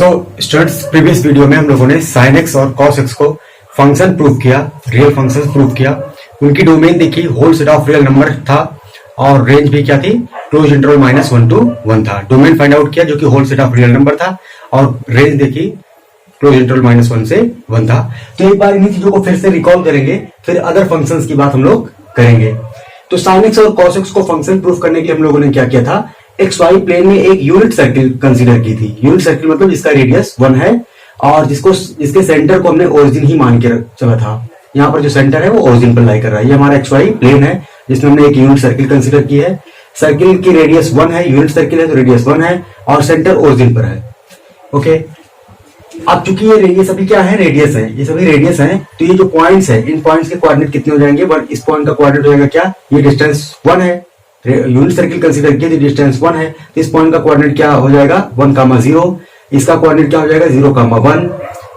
So students, previous video में हम लोगों ने साइन एक्स और कॉस एक्स को फंक्शन प्रूव किया, रियल फंक्शन प्रूव किया। उनकी डोमेन देखी, whole set of real number था और रेंज भी क्या थी, क्लोज इंटरवल -1 to 1 था। डोमेन फाइंड आउट किया जो कि whole set of real number था और रेंज देखी क्लोज इंटरवल -1 से 1 था। तो एक बार इन्हीं चीजों को फिर से रिकॉल करेंगे, फिर अदर फंक्शंस की बात हम लोग करेंगे। तो साइन एक्स और कॉस एक्स को फंक्शन प्रूव करने के लिए हम लोगों ने क्या किया था, एक्स वाई प्लेन में एक यूनिट सर्किल कंसीडर की थी। यूनिट सर्किल मतलब जिसका रेडियस 1 है और जिसके सेंटर को हमने ओरिजिन ही मान के चला था। यहाँ पर जो सेंटर है वो ओरिजिन पर लाई कर रहा है। ये हमारा एक्स वाई प्लेन है जिसमें हमने एक यूनिट सर्किल कंसीडर की है। सर्किल की रेडियस 1 है, यूनिट सर्किल है तो रेडियस 1 है और सेंटर ओरिजिन पर है। ओके, अब चूंकि ये सभी क्या है, रेडियस है, ये सभी रेडियस है, तो ये जो पॉइंट्स है इन पॉइंट्स के कोऑर्डिनेट कितने हो जाएंगे, इस पॉइंट का कोऑर्डिनेट हो जाएगा क्या, ये डिस्टेंस 1 है। यूनिट सर्किल कंसीडर किया तो डिस्टेंस 1 है, तो इस पॉइंट का कोऑर्डिनेट क्या हो जाएगा 1,0, इसका कोऑर्डिनेट क्या हो जाएगा 0,1,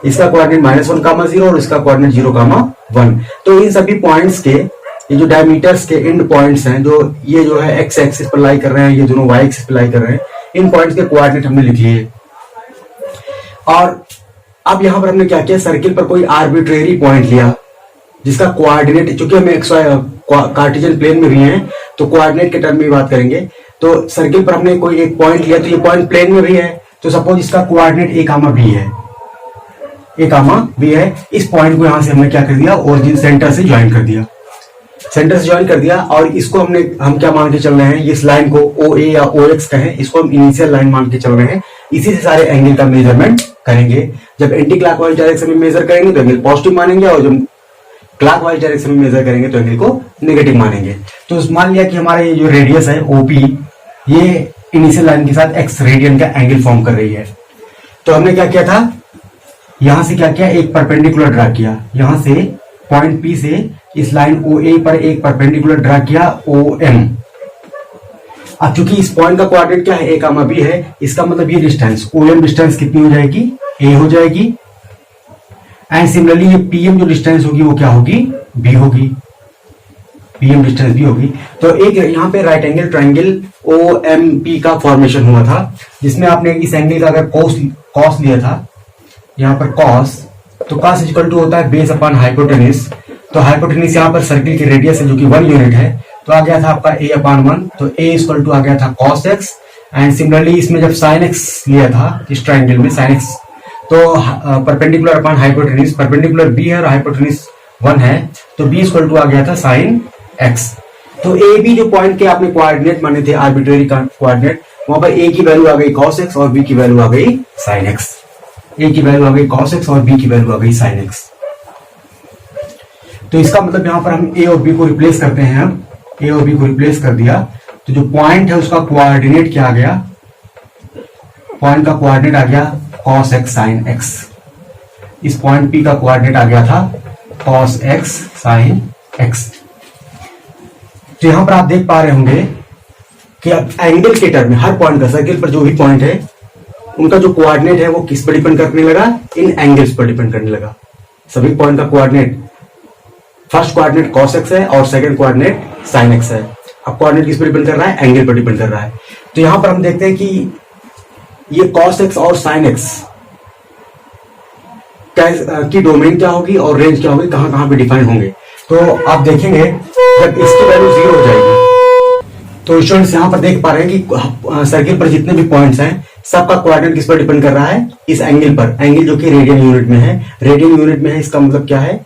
इसका कोऑर्डिनेट -1,0 और इसका कोऑर्डिनेट 0,1। तो इन सभी पॉइंट्स के ये जो डायमीटर्स के एंड पॉइंट्स हैं, जो ये जो है एक्स एक्सिस पर लाई कर रहे हैं, ये दोनों वाई एक्सिस पर लाई कर रहे हैं, इन पॉइंट्स के कोऑर्डिनेट हमने लिख लिए। और अब यहां पर हमने क्या किया, सर्किल पर कोई आर्बिट्रेरी पॉइंट लिया जिसका कोऑर्डिनेट, चूंकि हम एक्स कार्टेशियन प्लेन में भी हैं तो कोऑर्डिनेट के टर्म में बात करेंगे। तो सर्किल पर हमने कोई एक पॉइंट लिया, तो ये पॉइंट प्लेन में भी है, तो सपोज इसका कोऑर्डिनेट a,b है, a,b है। इस पॉइंट को यहां से हमने क्या कर दिया, ओरिजिन सेंटर से ज्वाइन कर दिया, सेंटर से ज्वाइन कर दिया। और इसको हम क्या मान के चल रहे हैं, इस लाइन को OA या OX कहें, इसको हम इनिशियल लाइन मान के चल रहे हैं। इसी से सारे एंगल का मेजरमेंट करेंगे। जब एंटी क्लॉकवाइज डायरेक्शन में मेजर करेंगे तो एंगल पॉजिटिव मानेंगे और जब क्लॉकवाइज डायरेक्शन में मेजर करेंगे तो एंगल को नेगेटिव मानेंगे। तो मान लिया कि हमारा ये जो रेडियस है OP, ये इनिशियल लाइन के साथ x रेडियन का एंगल फॉर्म कर रही है। तो हमने क्या किया था, यहां से क्या किया, एक परपेंडिकुलर ड्रा किया, यहां से पॉइंट P से इस लाइन OA पर एक परपेंडिकुलर ड्रा किया OM। अब चूंकि इस पॉइंट का कोऑर्डिनेट क्या है, a,b है, इसका मतलब ये डिस्टेंस OM डिस्टेंस कितनी हो जाएगी, a हो जाएगी। एंड सिमिलरली ये PM जो डिस्टेंस होगी वो क्या होगी, B होगी, PM डिस्टेंस भी होगी। तो एक यहाँ पे राइट एंगल ट्रायंगल OMP का फॉर्मेशन हुआ था, जिसमें आपने इस एंगल का अगर कॉस लिया था, यहाँ पर कॉस, तो कॉस इक्वल टू होता है बेस अपॉन हाइपोटेनिस। तो हाइपोटेनिस यहाँ पर सर्किल की रेडियस है जो कि 1 यूनिट है, तो आ गया था आपका a/1, तो a इक्वल टू आ गया था cos x। एंड सिमिलरली इसमें जब sin x लिया था इस ट्रायंगल में sin x, तो perpendicular upon hypotenuse, perpendicular b है और हाइपोटेनिस 1 है, तो b इक्वल टू आ गया था sin x। तो a b जो पॉइंट के आपने कोऑर्डिनेट माने थे, आर्बिट्रेरी कोऑर्डिनेट, वहां पर a की वैल्यू आ गई cos x और b की वैल्यू आ गई sin x। a की वैल्यू आ गई cos x और b की वैल्यू आ गई sin x। तो इसका मतलब यहां पर हम a और b को रिप्लेस करते हैं। हम a और b को रिप्लेस कर दिया तो जो पॉइंट है उसका कोऑर्डिनेट क्या आ गया, पॉइंट का कोऑर्डिनेट आ गया cos x sin x। इस पॉइंट P का कोऑर्डिनेट आ गया था cos x sin x। तो यहां पर आप देख पा रहे होंगे कि अब एंगल के टर्म में हर पॉइंट का, सर्किल पर जो भी पॉइंट है उनका जो कोऑर्डिनेट है वो किस पर डिपेंड करने लगा, इन एंगल्स पर डिपेंड करने लगा। सभी पॉइंट का coordinate, first coordinate cos x है और सेकंड कोऑर्डिनेट sin x है। अब कोऑर्डिनेट किस पर डिपेंड कर रहा है, एंगल पर डिपेंड कर रहा है। तो यहां पर हम देखते हैं कि ये cos x और sin x की डोमेन क्या होगी और रेंज क्या होगी, कहां कहां पे डिफाइन होंगे। तो आप देखेंगे जब इसकी वैल्यू 0 हो जाएगी, तो स्टूडेंट्स यहां पर देख पा रहे हैं कि सर्किल पर जितने भी पॉइंट्स हैं सबका कोऑर्डिनेट किस पर डिपेंड कर रहा है, इस एंगल पर। एंगल जो कि रेडियन यूनिट में है, रेडियन यूनिट में है, इसका मतलब क्या है,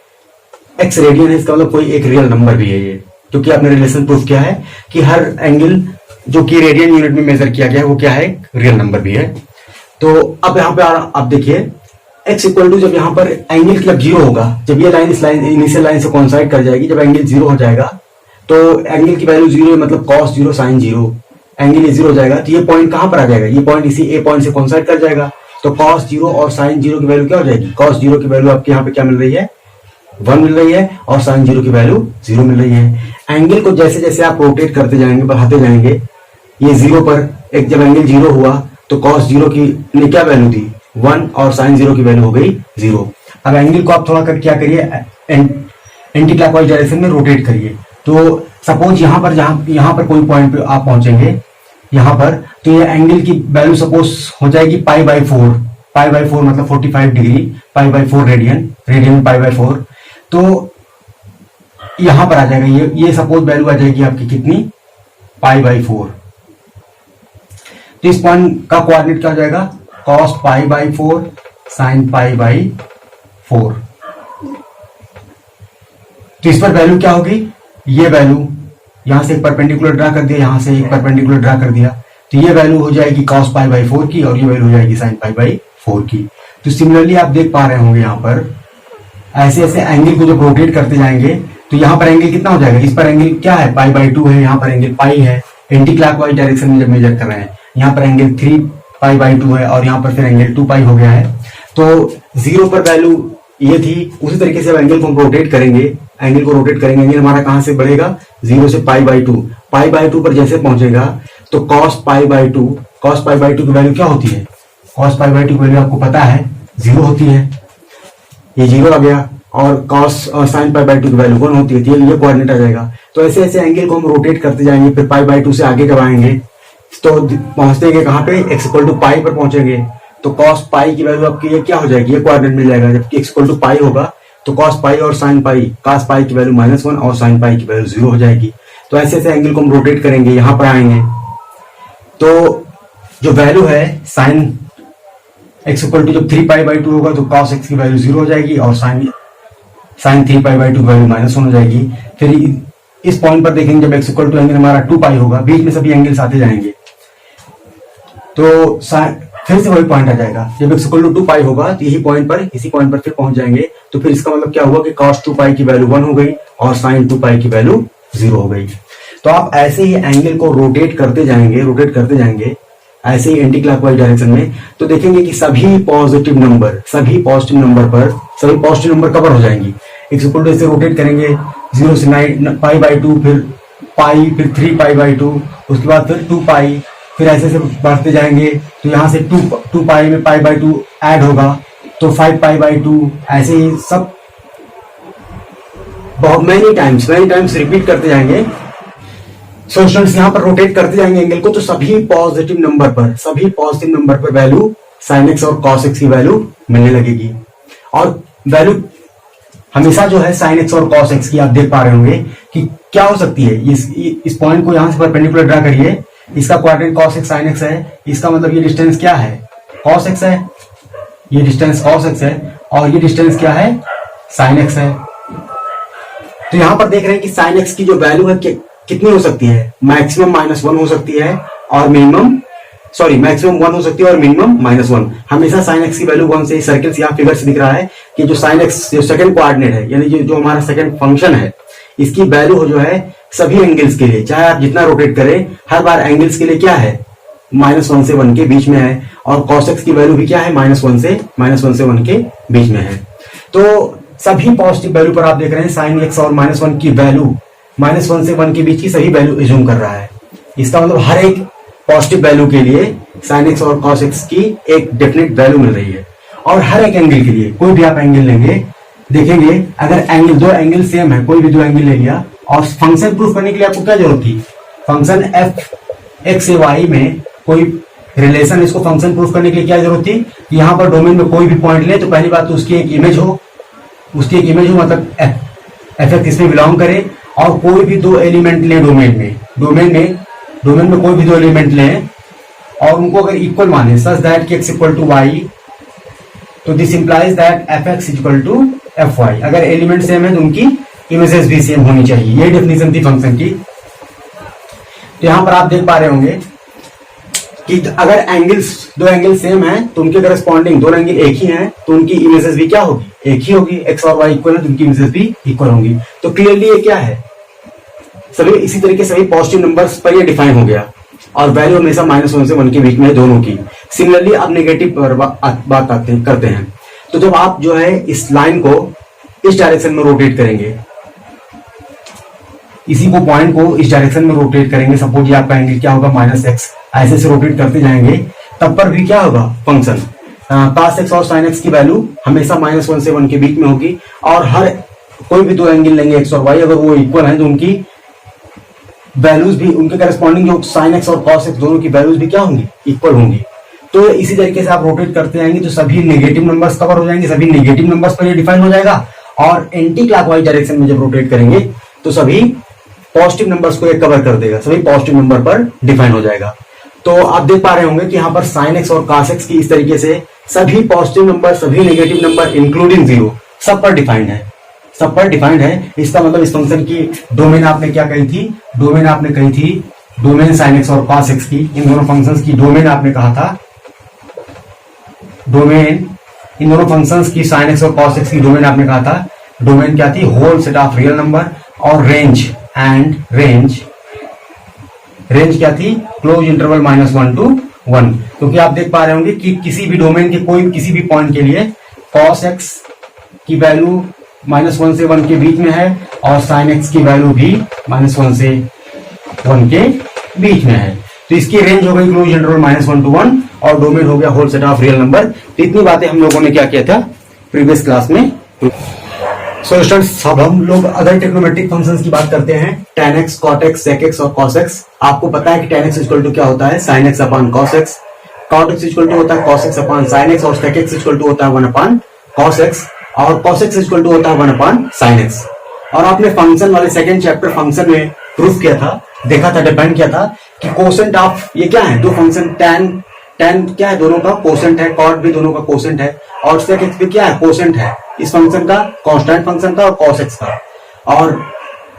x रेडियन है, इसका मतलब कोई एक रियल नंबर भी है ये, क्योंकि आपने रिलेशन प्रूफ किया है कि हर एंगल जो कि रेडियन यूनिट में मेजर किया गया है वो क्या है, रियल नंबर भी है। तो अब यहाँ पे आप देखिए x इक्वल टू, जब यहाँ पर एंगल मतलब 0 होगा, जब ये लाइन इस लाइन इनिशियल लाइन से कोइंसाइड कर जाएगी, जब एंगल 0 हो जाएगा तो एंगल की वैल्यू 0 है, मतलब cos 0 sin 0, एंगल ये 0 हो जाएगा, तो ये पॉइंट कहां पर आ जाएगा, ये पॉइंट इसी a पॉइंट से कोइंसाइड कर जाएगा। तो cos 0 और sin 0 की वैल्यू क्या हो जाएगी, cos 0 की वैल्यू आपके यहाँ पे क्या मिल रही है, 1 मिल रही है और sin 0 की वैल्यू 0 मिल रही है। एंगल को जैसे जैसे आप रोटेट करते जाएंगे, बढ़ाते जाएंगे, ये 0 पर एक जब एंगल 0 हुआ तो cos 0 की ने क्या वैल्यू थी 1 और sin 0 की वैल्यू हो गई 0। अब एंगल को आप थोड़ा कर क्या करिए, एंटी क्लॉकवाइज डायरेक्शन में रोटेट करिए। तो सपोज यहाँ पर कोई पॉइंट पे आप पहुंचेंगे यहाँ पर, तो ये एंगल की वैल्यू सपोज हो जाएगी π/4, π/4 मतलब 45 डिग्री, π/4 रेडियन, रेडियन में π/4, तो यहां पर आ जाएगा ये सपोज वैल्यू आ जाएगी आपकी कितनी, π/4। तो इस पॉइंट का कोऑर्डिनेट क्या हो जाएगा, cos π/4 sin π/4। तो इस पर वैल्यू क्या होगी, ये वैल्यू यहां से एक परपेंडिकुलर ड्रा कर दिया, यहां से एक परपेंडिकुलर ड्रा कर दिया, तो ये वैल्यू हो जाएगी cos π/4 की और ये वैल्यू हो जाएगी sin π/4 की। तो सिमिलरली आप देख पा रहे होंगे यहां पर ऐसे ऐसे एंगल को जब रोटेट करते जाएंगे तो यहां पर एंगल कितना हो जाएगा, इस पर एंगल क्या है, π/2 है, यहां पर एंगल पाई है, एंटी क्लॉकवाइज डायरेक्शन में जब मेजर कर रहे हैं, यहां पर एंगल 3π/2 है और यहां पर फिर एंगल 2π हो गया है। तो जीरो पर वैल्यू ये थी, उसी तरीके से अब एंगल को हम रोटेट करेंगे, एंगल को रोटेट करेंगे, एंगल हमारा कहां से बढ़ेगा, 0 से π/2, π/2 पर जैसे पहुंचेगा तो cos π/2 की वैल्यू क्या होती है, cos π/2 की वैल्यू आपको पता है 0 होती है, ये 0 आ गया, और cos और sin π/2 की वैल्यू 1 होती है, ये कोऑर्डिनेट आ जाएगा। तो ऐसे ऐसे एंगल को हम रोटेट करते जाएंगे, फिर π/2 से आगे जब आएंगे तो पहुंचते कहां पे, x = π पर पहुंचेंगे, तो cos π की वैल्यू आपकी ये क्या हो जाएगी, ये कोऑर्डिनेट मिल जाएगा, जबकि x = π होगा तो cos π और sin π, cos π की वैल्यू -1 और sin π की वैल्यू 0 हो जाएगी। तो ऐसे ऐसे एंगल को हम रोटेट करेंगे, यहां पर आएंगे तो जो वैल्यू है sin x = जब 3π/2 होगा तो cos x की वैल्यू 0 हो जाएगी और sin 3π/2 की वैल्यू -1 हो जाएगी। फिर इस पॉइंट पर देखेंगे जब x = एंगल हमारा 2π होगा, बीच में सभी एंगल्स आते जाएंगे, तो फिर से वही पॉइंट आ जाएगा, जब x = 2π होगा तो यही पॉइंट पर, इसी पॉइंट पर फिर पहुंच जाएंगे। तो फिर इसका मतलब क्या हुआ कि cos 2π की वैल्यू 1 हो गई और sin 2π की वैल्यू 0 हो गई। तो आप ऐसे ही एंगल को रोटेट करते जाएंगे ऐसे ही एंटी क्लॉकवाइज डायरेक्शन में, तो देखेंगे कि सभी पॉजिटिव नंबर कवर हो जाएंगी। x = ऐसे रोटेट करेंगे 0 से π/2, फिर पाई, फिर 3π/2, उसके बाद फिर 2π, फिर ऐसे ऐसे बढ़ते जाएंगे, तो यहां से 2π में π/2 ऐड होगा तो 5π/2, ऐसे ही सब बहुत मैनी टाइम्स रिपीट करते जाएंगे। सो स्टूडेंट्स यहां पर रोटेट करते जाएंगे एंगल को, तो सभी पॉजिटिव नंबर पर वैल्यू sin x और cos x की वैल्यू मिलने लगेगी। और वैल्यू हमेशा जो है sin x और cos x की आप देख पा रहे होंगे कि क्या हो सकती है, इस पॉइंट को यहां से परपेंडिकुलर ड्रा करिए, इसका coordinate cos x sin x है, इसका मतलब ये डिस्टेंस क्या है, cos x है, ये डिस्टेंस cos x है और ये डिस्टेंस क्या है, sin x है। तो यहां पर देख रहे हैं कि sin x की जो वैल्यू है कितनी हो सकती है, मैक्सिमम -1 हो सकती है और मैक्सिमम 1 हो सकती है और मिनिमम -1। हमेशा sin x की वैल्यू 1 से, सर्कल्स यहाँ फिगर से दिख रहा है कि जो sin x जो सेकंड कोऑर्डिनेट है, यानी जो हमारा सेकंड फंक्शन है, इसकी वैल्यू जो है सभी एंगल्स के लिए, चाहे आप जितना रोटेट करें, हर बार एंगल्स के लिए क्या है, -1 से 1 के बीच में है, और cos x की वैल्यू भी क्या है, -1 से 1 के बीच में है। तो सभी पॉजिटिव वैल्यू पर आप देख रहे हैं sin x और -1 की वैल्यू, -1 से 1 के बीच की सभी वैल्यू एज्यूम कर रहा है। इसका मतलब हर एक पॉजिटिव वैल्यू के लिए sin x और cos x की एक डेफिनेट वैल्यू मिल रही है। और हर एक एंगल के लिए, कोई भी आप एंगल लेंगे, देखेंगे अगर एंगल, दो एंगल सेम है, कोई भी दो एंगल ले लिया, और फंक्शन प्रूफ करने के लिए आपको क्या जरूरत थी, फंक्शन f x से y में कोई रिलेशन, इसको फंक्शन प्रूफ करने के लिए क्या जरूरत थी, यहाँ पर डोमेन में कोई भी पॉइंट ले तो पहली बात तो उसकी एक इमेज हो, मतलब f x इसमें बिलोंग करे, और कोई भी दो एलिमेंट ले डोमेन में कोई भी दो एलिमेंट लें और उनको अगर इक्वल माने, सच दैट कि x = y, तो this implies that fx = fy। अगर एलिमेंट सेम है तो उनकी इमेजेस भी सेम होनी चाहिए, ये डेफिनेशन थी फंक्शन की। तो यहां पर आप देख पा रहे होंगे कि अगर दो एंगल सेम है तो उनके करस्पॉन्डिंग, दोनों एंगल एक ही हैं तो उनकी इमेजेस भी क्या होगी, एक ही होगी, x और y इक्वल है तो उनकी इमेजेस भी इक्वल होंगी। तो क्लियरली ये क्या है, सभी इसी तरीके से सभी पॉजिटिव नंबर्स पर ये डिफाइन हो गया, और वैल्यू हमेशा -1 से 1 के बीच में है दोनों की। सिमिलरली अब नेगेटिव पर बात करते हैं। तो जब आप जो है इस लाइन को इस डायरेक्शन में रोटेट करेंगे, इसी को पॉइंट को इस डायरेक्शन में रोटेट करेंगे, सपोज ये आपका एंगल क्या होगा, -x, ऐसे से रोटेट करते जाएंगे, तब पर भी क्या होगा, फंक्शन cos x और sin x की वैल्यू हमेशा -1 से 1 के बीच में होगी, और हर कोई भी दो एंगल लेंगे x और y, अगर वो इक्वल है तो उनकी वैल्यूज भी, उनके करस्पॉन्डिंग जो sin x और cos x दोनों की वैल्यूज भी क्या होंगी, इक्वल होंगी। तो इसी तरीके से आप रोटेट करते जाएंगे तो सभी नेगेटिव नंबर्स कवर हो जाएंगे, सभी नेगेटिव नंबर्स पर ये डिफाइन हो जाएगा। और एंटी क्लॉकवाइज डायरेक्शन में जब रोटेट करेंगे तो सभी पॉजिटिव नंबर्स को ये कवर कर देगा, सभी पॉजिटिव नंबर पर डिफाइन हो जाएगा। तो आप देख पा रहे होंगे कि यहाँ पर साइन एक्स और कॉस एक्स की इस तरीके से सभी पॉजिटिव नंबर, सभी नेगेटिव नंबर इंक्लूडिंग जीरो सब पर डिफाइंड है, सब पर डिफाइंड है। इसका मतलब इस फंक्शन की डोमेन आपने क्या कही थी, डोमेन आपने कही थी, डोमेन साइन एक्स और कॉस एक्स की, इन दोनों फंक्शंस की डोमेन आपने कहा था, डोमेन इन दोनों फंक्शंस की साइन एक्स और कॉस एक्स की डोमेन आपने कहा था, डोमेन क्या थी, whole set of real number, और रेंज एंड रेंज क्या थी, क्लोज इंटरवल -1 to 1। क्योंकि आप देख पा रहे होंगे कि किसी भी डोमेन के कोई किसी भी पॉइंट के लिए कॉस एक्स की वैल्यू -1 से 1 के बीच में है और साइन एक्स की वैल्यू भी -1 से 1 के बीच में है। तो इसकी रेंज हो गई क्लोज इंटरवल -1 to 1 और डोमेन हो गया whole set of real number. तो इतनी बातें हम लोगों ने क्या किया था प्रीवियस क्लास में। सो स्टूडेंट्स, अब हम लोग अदर ट्रिग्नोमेट्रिक फंक्शंस की बात करते हैं, tan x, cot x, sec x और cos x। आपको पता है कि tan x इक्वल टू क्या होता है, sin x upon cos x, cot x equal to होता है cos x upon sin x और sec x इक्वल टू होता है 1 अपॉन cos x और cos x इक्वल टू होता है 1 अपॉन sin x। और आपने फंक्शन वाले सेकंड चैप्टर फंक्शन में प्रूफ किया था, देखा था, डिपेंड किया था कि कोसेंट ऑफ ये क्या है, दो फंक्शन tan क्या है, दोनों का कोसेंट है, cot भी दोनों का कोसेंट है और sec x भी क्या है, कोसेंट है इस फंक्शन का, कांस्टेंट फंक्शन का और cos x का। और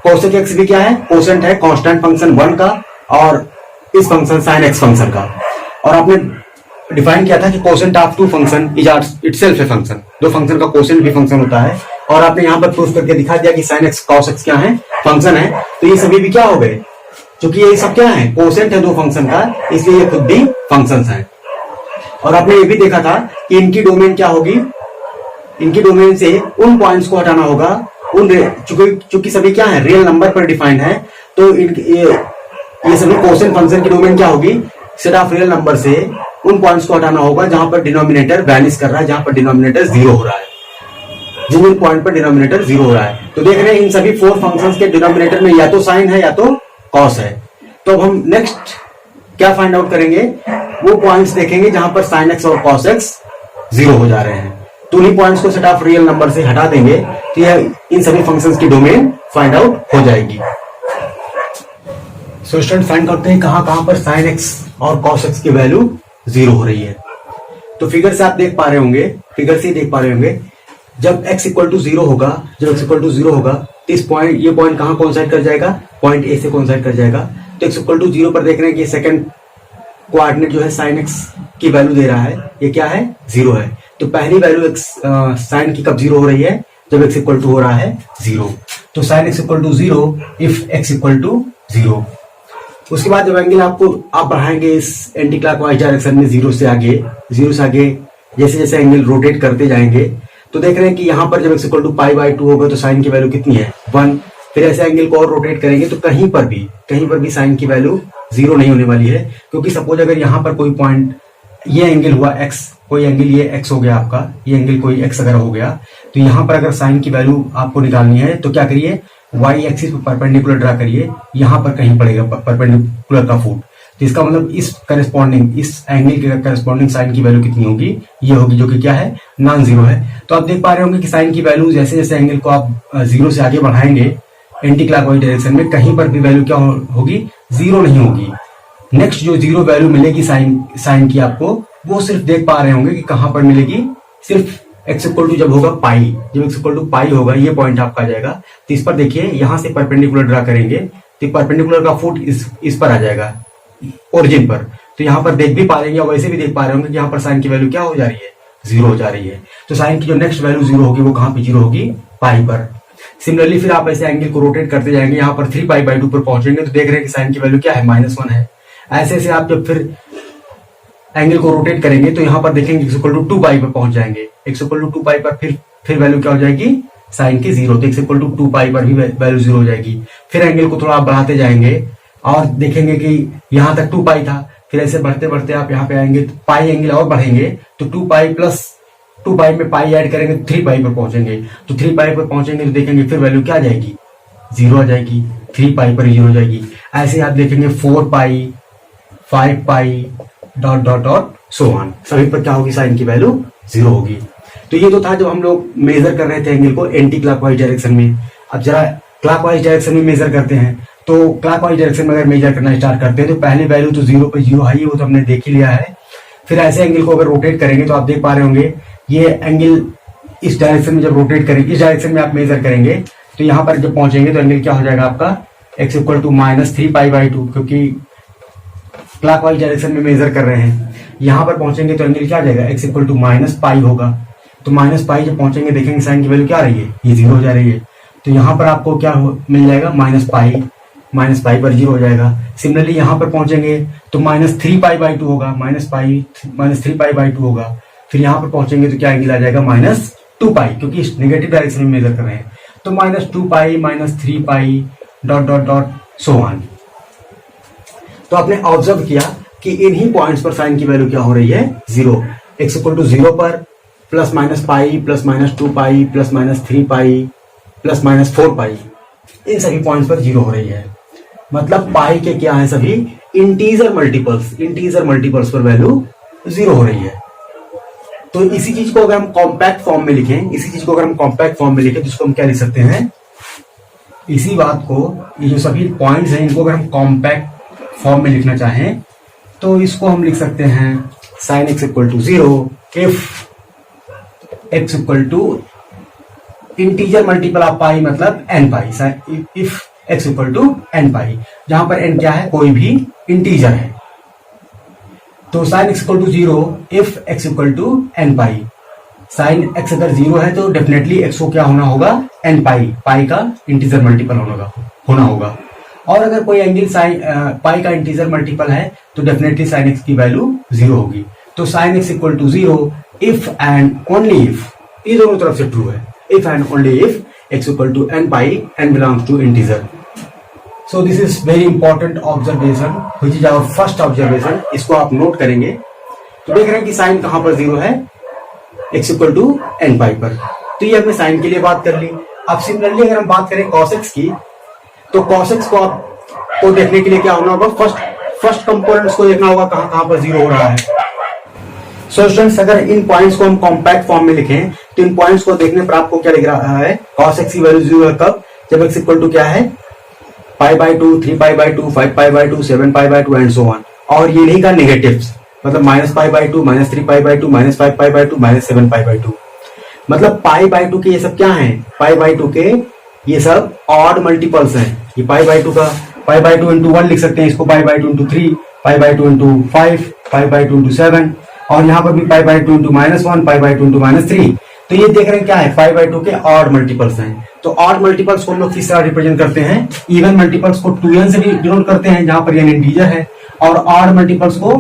cosec x भी क्या है, कोसेंट है कांस्टेंट फंक्शन 1 का और इस फंक्शन sin x फंक्शन का। और आपने डिफाइन किया था कि quotient of two function is itself a function, दो फंक्शन का कोसेंट भी फंक्शन होता है। और आपने यहाँ पर प्रूफ करके दिखा दिया कि sin x cos x क्या है, फंक्शन है। तो ये सभी भी क्या हो गए, क्योंकि ये सब क्या है, कोसेंट है दो फंक्शन का, इसलिए ये खुद भी फंक्शंस हैं। और आपने ये भी देखा था कि इनकी डोमेन क्या होगी, इनकी डोमेन से उन पॉइंट्स को हटाना होगा, उन चूंकि सभी क्या है, रियल नंबर पर डिफाइंड है। तो ये सभी कोसेंट फंक्शन की डोमेन क्या होगी, सेट ऑफ रियल नंबर से उन पॉइंट्स को हटाना होगा जहां पर डिनोमिनेटर वैनिश कर रहा है, जहां पर डिनोमिनेटर 0 हो रहा है, जिन पॉइंट पर डिनोमिनेटर 0 हो रहा है। तो देख रहे हैं इन सभी 4 फंक्शंस के डिनोमिनेटर में या तो साइन है या तो कॉस है। तो अब हम नेक्स्ट क्या फाइंड आउट करेंगे, वो पॉइंट्स देखेंगे जहां पर साइन एक्स और कॉस एक्स 0 हो जा रहे हैं। तो उन्हीं पॉइंट्स को सेट ऑफ रियल नंबर से हटा देंगे तो यह इन सभी फंक्शंस की डोमेन फाइंड आउट हो जाएगी। सो स्टूडेंट, फाइंड करते हैं कहां पर साइन एक्स और कॉस एक्स की वैल्यू 0 हो रही है। तो फिगर से आप देख पा रहे होंगे, फिगर से देख पा रहे होंगे, जब x इक्वल टू 0 होगा, जब x इक्वल टू 0 होगा तो इस पॉइंट, ये पॉइंट कहां कोइंसाइड कर जाएगा, पॉइंट ए से कोइंसाइड कर जाएगा। तो x इक्वल टू 0 पर देख रहे हैं कि सेकंड कोऑर्डिनेट जो है साइन एक्स की वैल्यू दे रहा है, ये क्या है, 0 है। तो पहली वैल्यू एक्स साइन की कब 0 हो रही है, जब x इक्वल टू हो रहा है 0। तो sine x equal to 0 if x equal to 0। उसके बाद जब एंगल आप बढ़ाएंगे इस एंटी क्लॉकवाइज डायरेक्शन में 0 से आगे जैसे जैसे एंगल रोटेट करते जाएंगे तो देख रहे हैं कि यहाँ पर जब x इक्वल टू π/2 होगा तो साइन की वैल्यू कितनी है, 1। फिर ऐसे एंगल को और रोटेट करेंगे तो कहीं पर भी साइन की वैल्यू 0 नहीं होने वाली है। क्योंकि सपोज अगर यहाँ पर कोई पॉइंट, ये एंगल हुआ x, कोई एंगल ये x हो गया आपका, ये एंगल कोई x अगर हो गया तो यहाँ पर अगर साइन की वैल्यू आपको निकालनी है तो क्या करिए, y एक्सिस पर परपेंडिकुलर ड्रा करिए, यहाँ पर कहीं पड़ेगा परपेंडिकुलर का फुट। तो इसका मतलब इस एंगल के करस्पॉन्डिंग साइन की वैल्यू कितनी होगी, ये होगी, जो कि क्या है, नॉन जीरो है। तो आप देख पा रहे होंगे कि साइन की वैल्यू जैसे जैसे एंगल को आप 0 से आगे बढ़ाएंगे एंटी क्लॉकवाइज डायरेक्शन में, कहीं पर भी वैल्यू क्या होगी, 0 नहीं होगी। नेक्स्ट जो 0 वैल्यू मिलेगी साइन की आपको, वो सिर्फ देख पा रहे होंगे कि कहां पर मिलेगी, सिर्फ x इक्वल टू जब होगा पाई, जब x इक्वल टू पाई होगा ये पॉइंट आपका आ जाएगा। तो इस पर देखिए, यहां से परपेंडिकुलर ड्रा करेंगे तो परपेंडिकुलर का फुट इस पर आ जाएगा, ओरिजिन पर। तो यहाँ पर देख भी पा रहे हैं, वैसे भी देख पा रहे होंगे कि यहाँ पर साइन की वैल्यू क्या हो जा रही है, 0 हो जा रही है। तो साइन की जो नेक्स्ट वैल्यू 0 होगी वो कहां पे 0 होगी, पाई पर। सिमिलरली फिर आप ऐसे एंगल को रोटेट करते जाएंगे, यहाँ पर 3π/2 पर पहुंचेंगे तो देख रहे हैं कि साइन की वैल्यू क्या है, -1 है। ऐसे ऐसे आप जब फिर एंगल को रोटेट करेंगे तो यहाँ पर देखेंगे x इक्वल टू 2π पर पहुंच जाएंगे, x इक्वल टू 2π पर फिर वैल्यू क्या हो जाएगी, साइन की 0। तो x इक्वल टू 2π पर भी वैल्यू 0 हो जाएगी। फिर एंगल को थोड़ा आप बढ़ाते जाएंगे और देखेंगे कि यहाँ तक 2π था, फिर ऐसे बढ़ते बढ़ते आप यहाँ पे आएंगे तो पाई एंगल और बढ़ेंगे तो 2π प्लस 2π में पाई ऐड करेंगे तो 3π पर पहुंचेंगे। तो 3π पर पहुंचेंगे तो देखेंगे फिर वैल्यू क्या आ जाएगी, 0 आ जाएगी, 3π पर 0 हो जाएगी। ऐसे आप देखेंगे 4π, 5π, dot dot dot so on, सभी पर क्या होगी, साइन की वैल्यू 0 होगी। तो ये तो था जब हम लोग मेजर कर रहे थे एंगल को एंटी क्लॉकवाइज डायरेक्शन में। अब जरा क्लॉकवाइज डायरेक्शन में मेजर करते हैं। तो क्लॉकवाइज डायरेक्शन में अगर मेजर करना स्टार्ट करते हैं तो पहली वैल्यू तो 0 पे 0 है, वो तो हमने देख ही लिया है। फिर ऐसे एंगल को अगर रोटेट करेंगे तो आप देख पा रहे होंगे ये एंगल इस डायरेक्शन में जब रोटेट करेंगे, इस डायरेक्शन में आप मेजर करेंगे तो यहाँ पर जब पहुंचेंगे तो एंगल क्या हो जाएगा आपका x इक्वल टू -3π/2, क्योंकि क्लॉकवाइज डायरेक्शन में मेजर कर रहे हैं। यहाँ पर पहुंचेंगे तो एंगल क्या आ जाएगा, x इक्वल टू -π होगा। तो -π जब पहुंचेंगे देखेंगे साइन की वैल्यू क्या आ रही है, ये 0 हो जा रही है। तो यहाँ पर आपको क्या मिल जाएगा, -π पर 0 हो जाएगा। सिमिलरली यहाँ पर पहुंचेंगे तो -3π/2 होगा, -3π/2 होगा। फिर यहाँ पर पहुंचेंगे तो क्या एंगल आ जाएगा, -2π, क्योंकि नेगेटिव डायरेक्शन में मेजर कर रहे हैं। तो -2π, -3π dot dot dot so on. तो आपने ऑब्जर्व किया कि इन्हीं पॉइंट्स पर साइन की वैल्यू क्या हो रही है, 0। x इक्वल टू 0 पर +-π, +-2π, +-3π, +-4π, इन सभी पॉइंट्स पर 0 हो रही है। मतलब पाई के क्या है, सभी इंटीजर मल्टीपल्स पर वैल्यू 0 हो रही है। तो इसी चीज को अगर हम कॉम्पैक्ट फॉर्म में लिखें, तो इसको हम क्या लिख सकते हैं, इसी बात को, ये जो सभी पॉइंट्स हैं इनको अगर हम कॉम्पैक्ट फॉर्म में लिखना चाहें तो इसको हम लिख सकते हैं sin x equal to 0 if x equal to integer multiple of pi, मतलब n पाई, if x equal to n pi, जहां पर n क्या है, कोई भी इंटीजर है। तो sin x equal to 0 if x equal to n pi, sine x अगर 0 है तो डेफिनेटली x को क्या होना होगा, n पाई का इंटीजर मल्टीपल होना होगा। और अगर कोई एंगल साइन पाई का इंटीजर मल्टीपल है तो डेफिनेटली साइन x की वैल्यू 0 होगी। तो sine x equal to 0 if and only if, ये दोनों तरफ से ट्रू है, if and only if x equal to n pi, n belongs to integer. So this is very important observation which is our first observation. इसको आप note करेंगे। तो देख रहे हैं कि साइन कहां पर 0 है, x इक्वल टू n पाई पर। तो ये हमने साइन के लिए बात कर ली। अब सिमिलरली अगर हम बात करें cos x की, तो cos x को आपको देखने के लिए क्या होना होगा, फर्स्ट कंपोनेंट्स को देखना होगा कहां पर 0 हो रहा है। सो स्टूडेंट्स, अगर इन पॉइंट्स को हम कॉम्पैक्ट फॉर्म में लिखें तो इन पॉइंट्स को देखने पर आपको क्या दिख रहा है, cos x की वैल्यू 0 है कब, जब x इक्वल टू क्या है, π/2, 3π/2, 5π/2, 7π/2 एंड सो ऑन। और ये नहीं का नेगेटिव्स, मतलब -π/2, -3π/2, -5π/2, -7π/2, मतलब π/2 के ये सब क्या हैं, π/2 के ये सब ऑड मल्टीपल्स हैं। ये π/2 का π/2 इंटू 1 लिख सकते हैं, इसको π/2 इंटू 3, π/2 इंटू 5, π/2 इंटू 7, और यहाँ पर भी π/2 इंटू -1, π/2 इंटू -3। तो ये देख रहे हैं क्या है, π/2 के ऑड मल्टीपल्स हैं। तो ऑड मल्टीपल्स को हम लोग किस तरह रिप्रेजेंट करते हैं, इवन मल्टीपल्स को 2n से भी डिनोट करते हैं जहां पर n इंटीजर है, और ऑड मल्टीपल्स को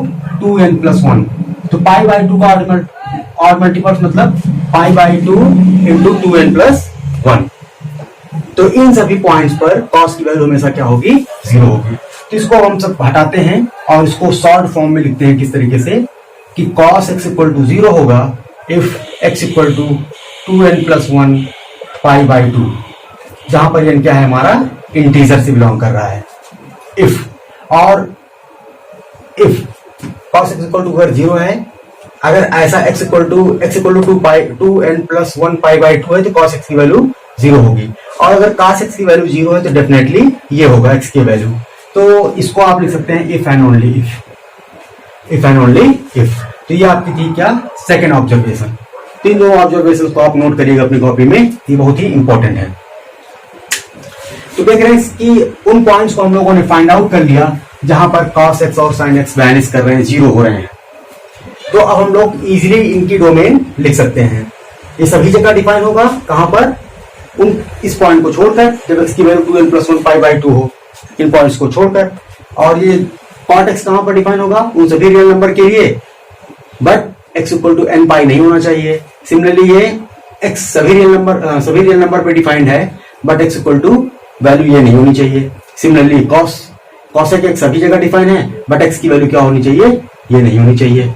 2n+1। तो π/2 का ऑड मल्टीपल्स मतलब π/2 इंटू 2n+1। तो इन सभी पॉइंट्स पर cos की वैल्यू हमेशा क्या होगी, 0 होगी। तो इसको हम सब हटाते हैं और इसको शॉर्ट फॉर्म में लिखते हैं किस तरीके से, कि cos x इक्वल टू 0 होगा if x equal to 2n+1 π/2, जहां पर n क्या है, हमारा इंटीजर से बिलोंग कर रहा है। If cos x equal to अगर 0 है, अगर ऐसा x इक्वल टू 2n+1 π/2 है तो cos x की वैल्यू 0 होगी। और अगर cos x की वैल्यू 0 है तो डेफिनेटली ये होगा x की वैल्यू। तो इसको आप लिख सकते हैं इफ एंड ओनली इफ। तो ये आपकी थी क्या, सेकेंड ऑब्जर्वेशन। तीन दो ऑब्जर्वेशन को आप नोट करिएगा अपनी कॉपी में, ये बहुत ही इंपॉर्टेंट है। तो देख रहे हैं कि उन पॉइंट्स को हम लोगों ने फाइंड आउट कर लिया जहां पर cos x और sin x वैनिश कर रहे हैं, 0 हो रहे हैं। तो अब हम लोग इजीली इनकी डोमेन लिख सकते हैं। ये सभी जगह डिफाइन होगा कहां पर, इस पॉइंट को छोड़कर, जब x की वैल्यू 2n+1 π/2 हो, इन पॉइंट्स को छोड़कर। और ये cot x कहां पर डिफाइन होगा, उन सभी रियल नंबर के लिए, but x equal to n pi नहीं होना चाहिए। सिमिलरली ये x सभी रियल नंबर पे डिफाइंड है, but x equal to value ये नहीं होनी चाहिए। सिमिलरली cos x सभी जगह डिफाइन है, बट x की वैल्यू क्या होनी चाहिए, ये नहीं होनी चाहिए।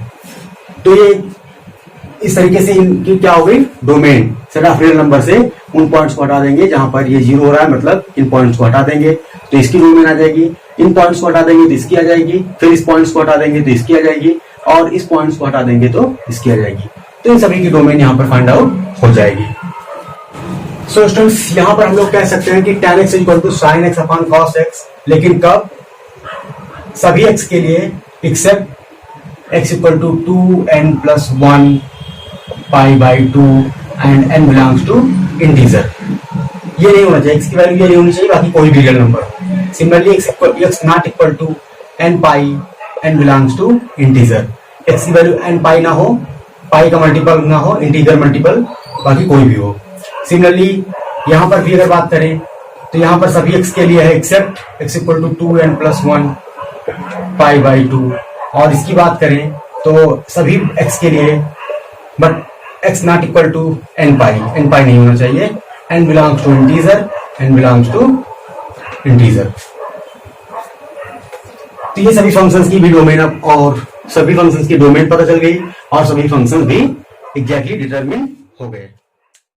तो ये इस तरीके से इनकी क्या हो गई, domain set of real number से उन पॉइंट्स को हटा देंगे जहां पर ये 0 हो रहा है, मतलब इन पॉइंट्स को हटा देंगे तो इसकी डोमेन आ जाएगी। इन पॉइंट्स को हटा देंगे तो इसकी आ जाएगी, फिर इस पॉइंट्स को हटा देंगे तो इसकी आ जाएगी। और इस पॉइंट्स को हटा देंगे तो इसकी आ जाएगी। तो इन सभी की डोमेन यहाँ पर फाइंड आउट हो जाएगी। सो स्टूडेंट्स यहाँ पर हम लोग कह सकते हैं कि tan x equal to sin x upon cos x, लेकिन कब? सभी x के लिए except x equal to 2n plus 1 pi by 2 and n belongs to integer. ये नहीं होना चाहिए, x की वैल्यू ये नहीं होनी चाहिए, बाकी कोई भी real number. Similarly x not equal to n pi, n belongs to integer. x की वैल्यू n पाई ना हो, पाई का मल्टीपल ना हो, इंटीजर मल्टीपल बाकी कोई भी हो। सिमिलरली यहाँ पर भी अगर बात करें तो यहाँ पर सभी x के लिए है except x equal to 2n plus 1 pi by 2, और इसकी बात करें तो सभी x के लिए but x not equal to n pi नहीं होना चाहिए, n belongs to integer, n belongs to integer. तो ये सभी फंक्शंस की भी डोमेन अब, और सभी फंक्शंस की डोमेन पता चल गई और सभी फंक्शंस भी एग्जैक्टली डिटरमिन हो गए।